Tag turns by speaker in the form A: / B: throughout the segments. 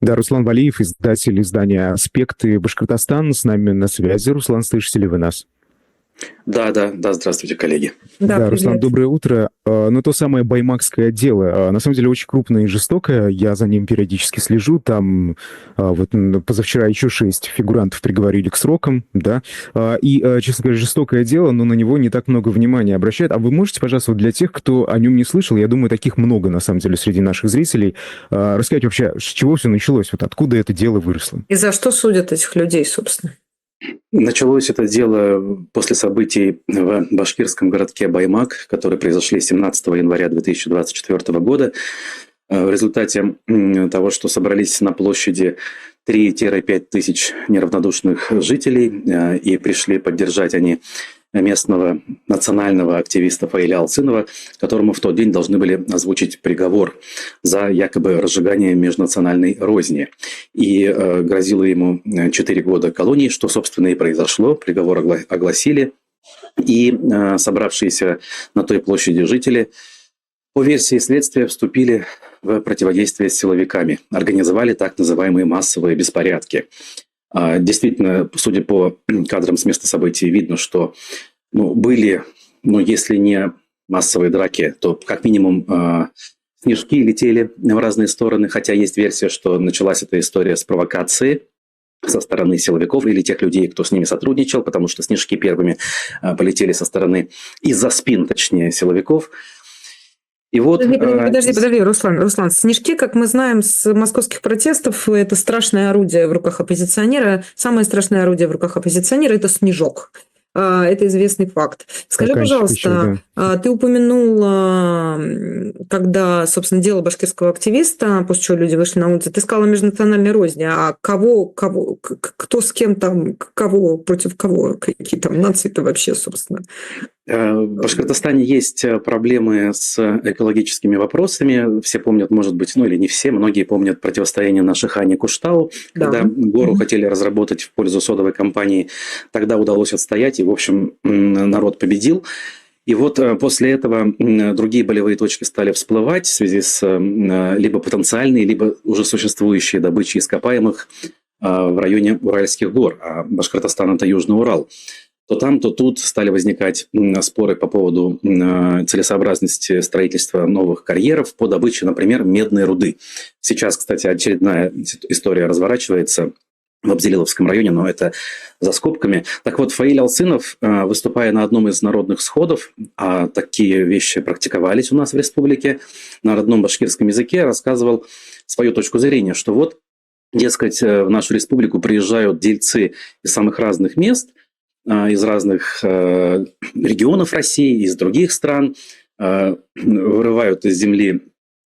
A: Да, Руслан Валиев, издатель издания «Аспекты Башкортостана», с нами на связи. Руслан, слышите ли вы нас?
B: Да, здравствуйте, коллеги.
A: Да,
C: Да,
A: Руслан,
C: привет.
A: доброе утро. Ну, то самое баймакское дело, на самом деле, очень крупное и жестокое. Я за ним периодически слежу. Там позавчера еще 6 фигурантов приговорили к срокам, да. Честно говоря, жестокое дело, но на него не так много внимания обращают. А вы можете, пожалуйста, вот для тех, кто о нем не слышал, я думаю, таких много, на самом деле, среди наших зрителей, рассказать вообще, с чего все началось, вот откуда это дело выросло?
C: И за что судят этих людей, собственно?
B: Началось это дело после событий в башкирском городке Баймак, которые произошли 17 января 2024 года. В результате того, что собрались на площади 3-5 тысяч неравнодушных жителей, и пришли поддержать они местного национального активиста Фаиля Алсынова, которому в тот день должны были озвучить приговор за якобы разжигание межнациональной розни. И грозило ему 4 года колонии, что, собственно, и произошло. Приговор огласили. И собравшиеся на той площади жители, по версии следствия, вступили в противодействие с силовиками, организовали так называемые массовые беспорядки. Действительно, судя по кадрам с места событий, видно, что были, если не массовые драки, то как минимум снежки летели в разные стороны, хотя есть версия, что началась эта история с провокации со стороны силовиков или тех людей, кто с ними сотрудничал, потому что снежки первыми полетели со стороны, из-за спин, точнее, силовиков. И вот,
C: Подожди, Руслан, снежки, как мы знаем, с московских протестов, это страшное орудие в руках оппозиционера. Самое страшное орудие в руках оппозиционера – это снежок. Это известный факт. Скажи, пожалуйста, ты упомянул, когда, собственно, дело башкирского активиста, после чего люди вышли на улицу, ты сказала межнациональной розни, а кто с кем там, кого против кого, какие там нации-то вообще, собственно?
B: В Башкортостане есть проблемы с экологическими вопросами. Все помнят, может быть, или не все, многие помнят противостояние на Шихане-Куштау, когда гору хотели разработать в пользу содовой компании. Тогда удалось отстоять, и, в общем, народ победил. И вот после этого другие болевые точки стали всплывать в связи с либо потенциальной, либо уже существующей добычей ископаемых в районе Уральских гор. А Башкортостан – это Южный Урал. То там, то тут стали возникать споры по поводу целесообразности строительства новых карьеров по добыче, например, медной руды. Сейчас, кстати, очередная история разворачивается в Абзелиловском районе, но это за скобками. Так вот, Фаиль Алсынов, выступая на одном из народных сходов, а такие вещи практиковались у нас в республике, на родном башкирском языке, рассказывал свою точку зрения, что вот, дескать, в нашу республику приезжают дельцы из самых разных мест, из разных регионов России, из других стран, вырывают из земли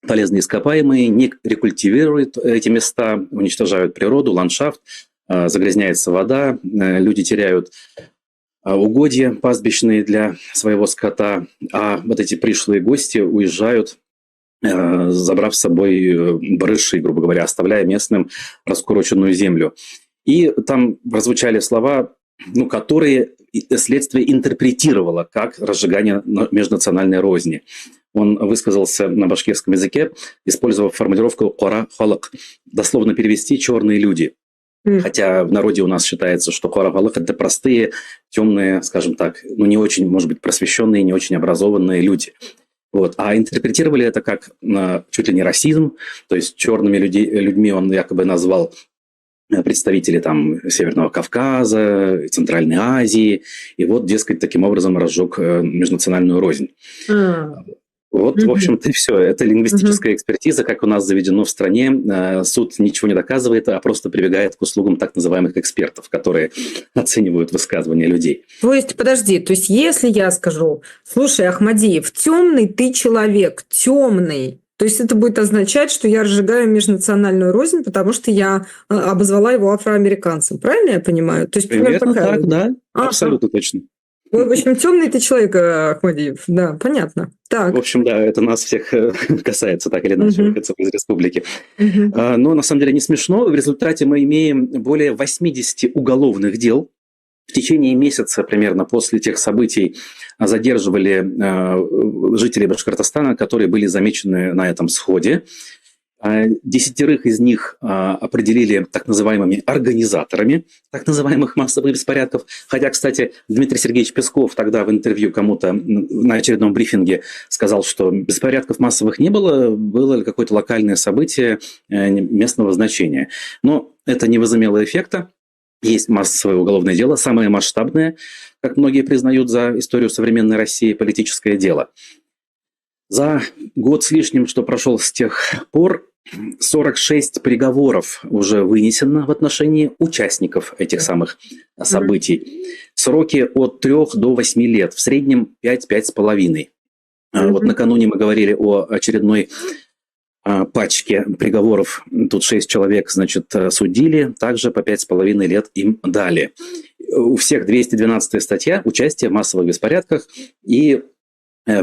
B: полезные ископаемые, не рекультивируют эти места, уничтожают природу, ландшафт, загрязняется вода, люди теряют угодья пастбищные для своего скота, а вот эти пришлые гости уезжают, забрав с собой барыши, грубо говоря, оставляя местным раскуроченную землю. И там прозвучали слова, которые следствие интерпретировало как разжигание межнациональной розни. Он высказался на башкирском языке, использовав формулировку «кора халак», дословно перевести «черные люди». Хотя в народе у нас считается, что кора халак – это простые, темные, скажем так, не очень, может быть, просвещенные, не очень образованные люди. Вот. А интерпретировали это как чуть ли не расизм, то есть черными людьми он якобы назвал представители там Северного Кавказа, Центральной Азии, и вот, дескать, таким образом разжег межнациональную рознь. Вот, в общем-то, и все. Это лингвистическая экспертиза, как у нас заведено в стране. Суд ничего не доказывает, а просто прибегает к услугам так называемых экспертов, которые оценивают высказывания людей.
C: То есть, подожди, если я скажу, слушай, Ахмадиев, темный ты человек, темный, то есть это будет означать, что я разжигаю межнациональную рознь, потому что я обозвала его афроамериканцем. Правильно я понимаю? То есть,
B: примерно так, да. Абсолютно точно.
C: В общем, темный ты человек, Ахмадиев. Да, понятно. Так.
B: В общем, да, это нас всех касается, так или иначе, выходцев из республики. Но на самом деле не смешно. В результате мы имеем более 80 уголовных дел. В течение месяца примерно после тех событий задерживали жителей Башкортостана, которые были замечены на этом сходе. 10 из них определили так называемыми организаторами так называемых массовых беспорядков. Хотя, кстати, Дмитрий Сергеевич Песков тогда в интервью кому-то на очередном брифинге сказал, что беспорядков массовых не было, было какое-то локальное событие местного значения. Но это не возымело эффекта. Есть массовое уголовное дело, самое масштабное, как многие признают за историю современной России, политическое дело. За год с лишним, что прошел с тех пор, 46 приговоров уже вынесено в отношении участников этих самых событий. Сроки от 3 до 8 лет, в среднем 5-5,5. Вот накануне мы говорили о очередной пачке приговоров. Тут 6 человек, значит, судили, также по 5,5 лет им дали. У всех 212 статья «Участие в массовых беспорядках» и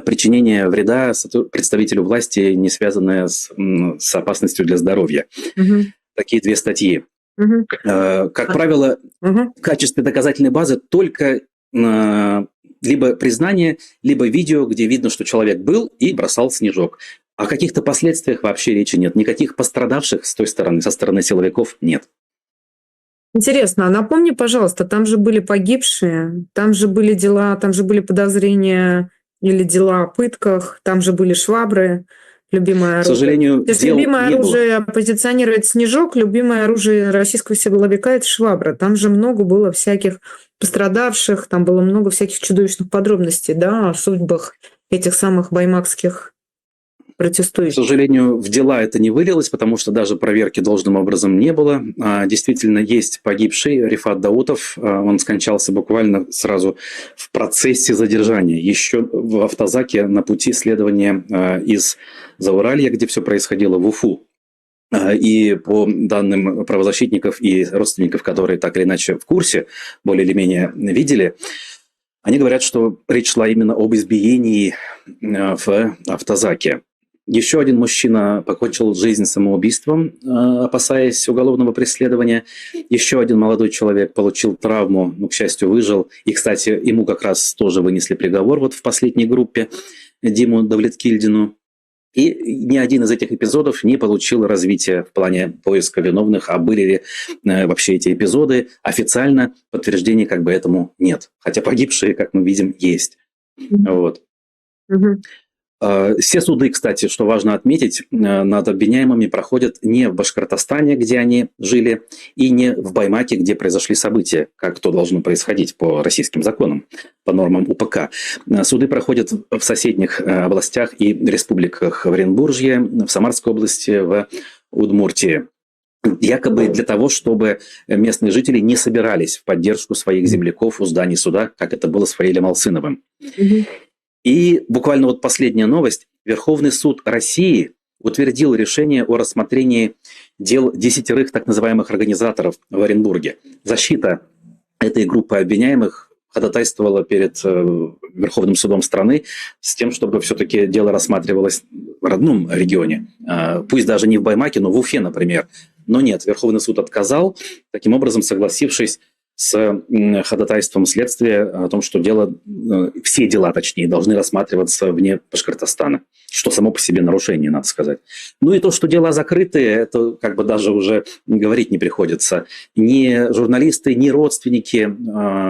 B: причинение вреда представителю власти, не связанное с опасностью для здоровья. Такие 2 статьи. Как правило, в качестве доказательной базы только либо признание, либо видео, где видно, что человек был и бросал снежок. О каких-то последствиях вообще речи нет. Никаких пострадавших с той стороны, со стороны силовиков нет.
C: Интересно, а напомни, пожалуйста, там же были погибшие, там же были дела, там же были подозрения или дела о пытках, там же были швабры, любимое оружие.
B: К сожалению,
C: То есть любимое оружие оппозиционера – это снежок, любимое оружие российского силовика – это швабра. Там же много было всяких пострадавших, там было много всяких чудовищных подробностей, да, о судьбах этих самых баймакских протестующих.
B: К сожалению, в дела это не вылилось, потому что даже проверки должным образом не было. Действительно, есть погибший Рифат Даутов. Он скончался буквально сразу в процессе задержания. Еще в автозаке на пути следования из Зауралья, где все происходило, в Уфу. И по данным правозащитников и родственников, которые так или иначе в курсе, более или менее видели, они говорят, что речь шла именно об избиении в автозаке. Еще один мужчина покончил жизнь самоубийством, опасаясь уголовного преследования. Еще один молодой человек получил травму, но, к счастью, выжил. И, кстати, ему как раз тоже вынесли приговор вот в последней группе, Диму Давлеткильдину. И ни один из этих эпизодов не получил развития в плане поиска виновных. А были ли вообще эти эпизоды? Официально подтверждений как бы этому нет. Хотя погибшие, как мы видим, есть. Вот. Все суды, кстати, что важно отметить, над обвиняемыми проходят не в Башкортостане, где они жили, и не в Баймаке, где произошли события, как то должно происходить по российским законам, по нормам УПК. Суды проходят в соседних областях и республиках: в Оренбуржье, в Самарской области, в Удмуртии. Якобы для того, чтобы местные жители не собирались в поддержку своих земляков у зданий суда, как это было с Фаилем Алсыновым. И буквально вот последняя новость. Верховный суд России утвердил решение о рассмотрении дел 10 так называемых организаторов в Оренбурге. Защита этой группы обвиняемых ходатайствовала перед Верховным судом страны с тем, чтобы все-таки дело рассматривалось в родном регионе. Пусть даже не в Баймаке, но в Уфе, например. Но нет, Верховный суд отказал, таким образом согласившись с ходатайством следствия о том, что все дела, точнее, должны рассматриваться вне Башкортостана, что само по себе нарушение, надо сказать. Ну и то, что дела закрыты, это как бы даже уже говорить не приходится. Ни журналисты, ни родственники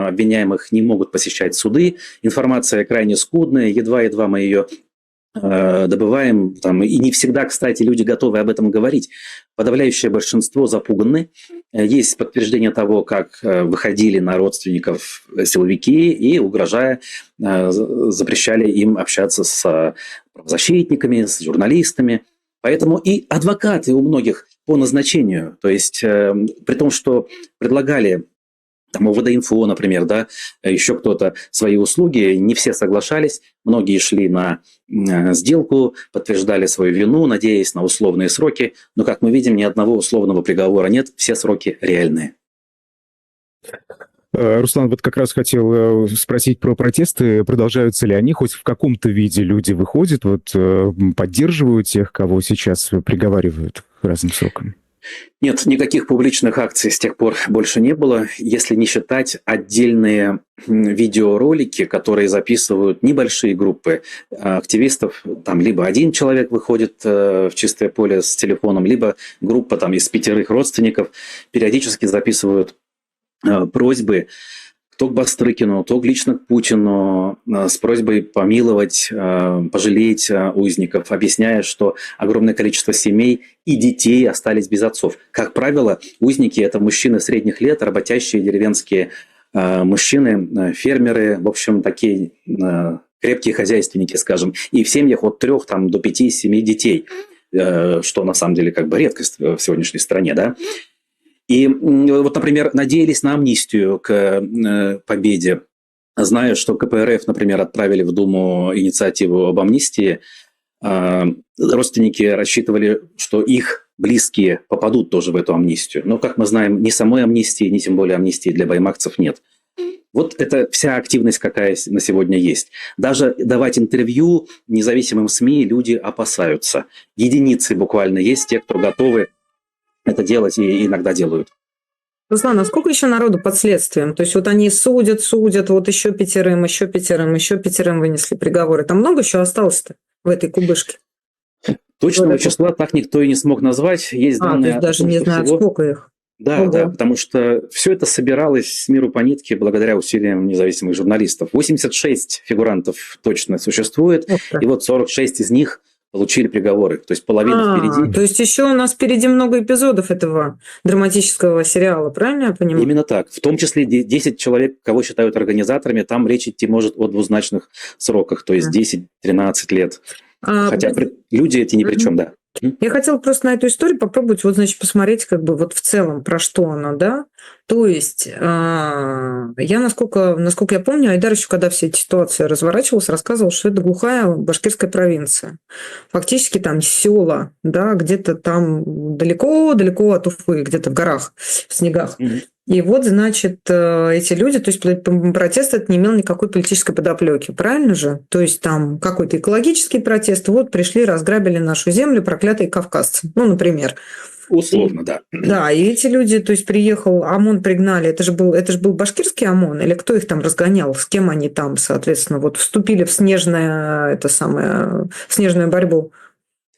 B: обвиняемых не могут посещать суды. Информация крайне скудная, едва-едва мы ее добываем, и не всегда, кстати, люди готовы об этом говорить. Подавляющее большинство запуганы. Есть подтверждение того, как выходили на родственников силовики и, угрожая, запрещали им общаться с правозащитниками, с журналистами. Поэтому и адвокаты у многих по назначению. То есть при том, что предлагали ОВД-инфо, например, да, еще кто-то свои услуги, не все соглашались, многие шли на сделку, подтверждали свою вину, надеясь на условные сроки, но, как мы видим, ни одного условного приговора нет, все сроки реальные.
A: Руслан, вот как раз хотел спросить про протесты. Продолжаются ли они? Хоть в каком-то виде люди выходят, поддерживают тех, кого сейчас приговаривают к разным срокам?
B: Нет, никаких публичных акций с тех пор больше не было, если не считать отдельные видеоролики, которые записывают небольшие группы активистов. Там либо один человек выходит в чистое поле с телефоном, либо группа там из 5 родственников периодически записывают просьбы то к Бастрыкину, то лично к Путину с просьбой помиловать, пожалеть узников, объясняя, что огромное количество семей и детей остались без отцов. Как правило, узники – это мужчины средних лет, работящие деревенские мужчины, фермеры, в общем, такие крепкие хозяйственники, скажем, и в семьях от 3 до 5-7 детей, что на самом деле как бы редкость в сегодняшней стране, да. И вот, например, надеялись на амнистию к победе, зная, что КПРФ, например, отправили в Думу инициативу об амнистии. Родственники рассчитывали, что их близкие попадут тоже в эту амнистию. Но, как мы знаем, ни самой амнистии, ни тем более амнистии для баймакцев нет. Вот это вся активность, какая на сегодня есть. Даже давать интервью независимым СМИ люди опасаются. Единицы буквально есть те, кто готовы это делать и иногда делают.
C: Руслан, а сколько еще народу под следствием? То есть вот они судят, вот еще 5 вынесли приговоры. Там много еще осталось-то в этой кубышке?
B: Точного числа так никто и не смог назвать. Есть данные,
C: то есть даже не знают, сколько их.
B: Да, да, потому что все это собиралось с миру по нитке благодаря усилиям независимых журналистов. 86 фигурантов точно существует, и вот 46 из них получили приговоры, то есть половина впереди.
C: То есть еще у нас впереди много эпизодов этого драматического сериала, правильно я понимаю?
B: Именно так. В том числе 10 человек, кого считают организаторами, там речь идти может о двузначных сроках, то есть 10-13 лет. Хотя люди эти ни при чем, да.
C: Я хотела просто на эту историю попробовать, вот, значит, посмотреть как бы вот в целом, про что она, да. То есть, я, насколько я помню, Айдар еще, когда вся эта ситуация разворачивалась, рассказывал, что это глухая башкирская провинция. Фактически там села, да, где-то там далеко-далеко от Уфы, где-то в горах, в снегах. И вот, значит, эти люди, то есть протест это не имел никакой политической подоплеки, правильно же? То есть там какой-то экологический протест, вот пришли, разграбили нашу землю, проклятые кавказцы, ну, например.
B: Условно, да.
C: Да, и эти люди, то есть приехал, ОМОН пригнали, это же был башкирский ОМОН, или кто их там разгонял, с кем они там, соответственно, вот вступили в снежную борьбу?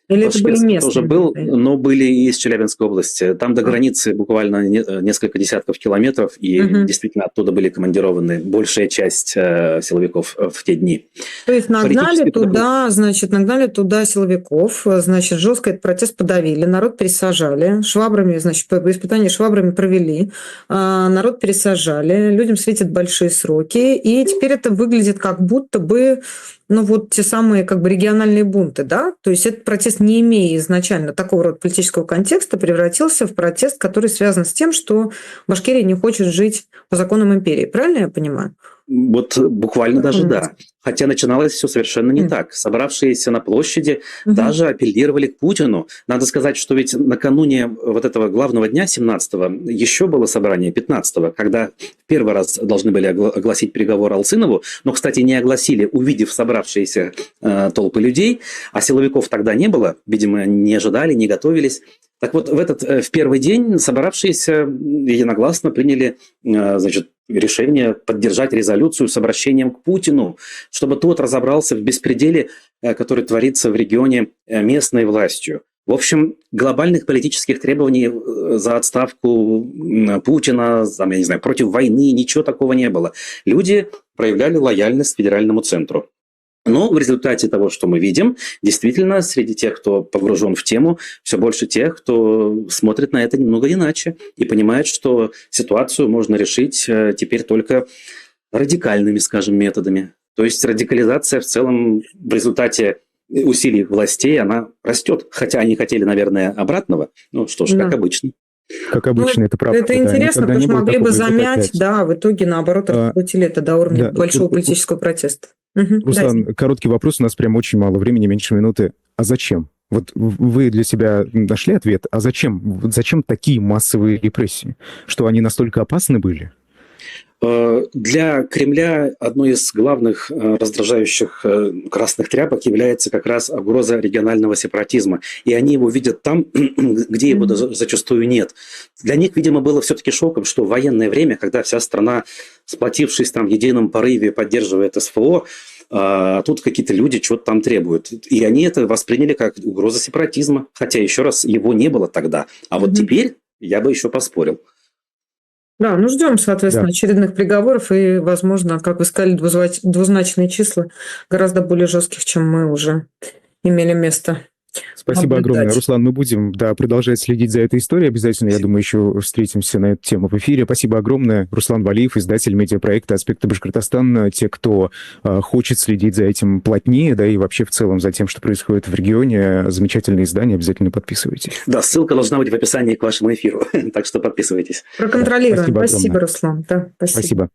C: Или это были местные?
B: Тоже был, но были и из Челябинской области. Там до границы буквально несколько десятков километров, и действительно оттуда были командированы большая часть силовиков в те дни.
C: То есть нагнали туда силовиков, значит, жестко этот протест подавили, народ пересажали, швабрами, значит, испытания швабрами провели, народ пересажали, людям светят большие сроки, и теперь это выглядит как будто бы вот те самые как бы региональные бунты, да? То есть этот протест, не имея изначально такого рода политического контекста, превратился в протест, который связан с тем, что Башкирия не хочет жить по законам империи. Правильно я понимаю?
B: Вот буквально даже да. Хотя начиналось все совершенно не так. Собравшиеся на площади даже апеллировали к Путину. Надо сказать, что ведь накануне вот этого главного дня, 17-го, еще было собрание 15-го, когда в первый раз должны были огласить приговор Алсынову, но, кстати, не огласили, увидев собравшиеся толпы людей, а силовиков тогда не было, видимо, не ожидали, не готовились. Так вот, в первый день собравшиеся единогласно приняли, значит, решение поддержать резолюцию с обращением к Путину, чтобы тот разобрался в беспределе, который творится в регионе местной властью. В общем, глобальных политических требований за отставку Путина, я не знаю, против войны, ничего такого не было. Люди проявляли лояльность федеральному центру. Но в результате того, что мы видим, действительно, среди тех, кто погружен в тему, все больше тех, кто смотрит на это немного иначе и понимает, что ситуацию можно решить теперь только радикальными, скажем, методами. То есть радикализация в целом в результате усилий властей, она растет. Хотя они хотели, наверное, обратного. Ну что ж, как обычно.
A: Как обычно, это правда.
C: Это интересно, потому что могли бы замять, да, в итоге, наоборот, раскрутили это до уровня большого политического протеста.
A: Руслан, короткий вопрос, у нас прям очень мало времени, меньше минуты. А зачем? Вот вы для себя нашли ответ, а зачем? Зачем такие массовые репрессии? Что они настолько опасны были?
B: Для Кремля одной из главных раздражающих красных тряпок является как раз угроза регионального сепаратизма. И они его видят там, где его зачастую нет. Для них, видимо, было все-таки шоком, что в военное время, когда вся страна, сплотившись там в едином порыве, поддерживает СВО, тут какие-то люди что-то там требуют. И они это восприняли как угрозу сепаратизма. Хотя, еще раз, его не было тогда. А вот теперь я бы еще поспорил.
C: Да, ну ждем, соответственно, очередных приговоров и, возможно, как вы сказали, двузначные числа гораздо более жестких, чем мы уже имели место.
A: Спасибо огромное, Руслан. Мы будем продолжать следить за этой историей обязательно. Я думаю, еще встретимся на эту тему в эфире. Спасибо огромное. Руслан Валиев, издатель медиапроекта «Аспекты Башкортостана». Те, кто хочет следить за этим плотнее, и вообще в целом за тем, что происходит в регионе, замечательное издание, обязательно подписывайтесь.
B: Да, ссылка должна быть в описании к вашему эфиру, так что подписывайтесь.
C: Проконтролируем. Спасибо, Руслан. Да, спасибо.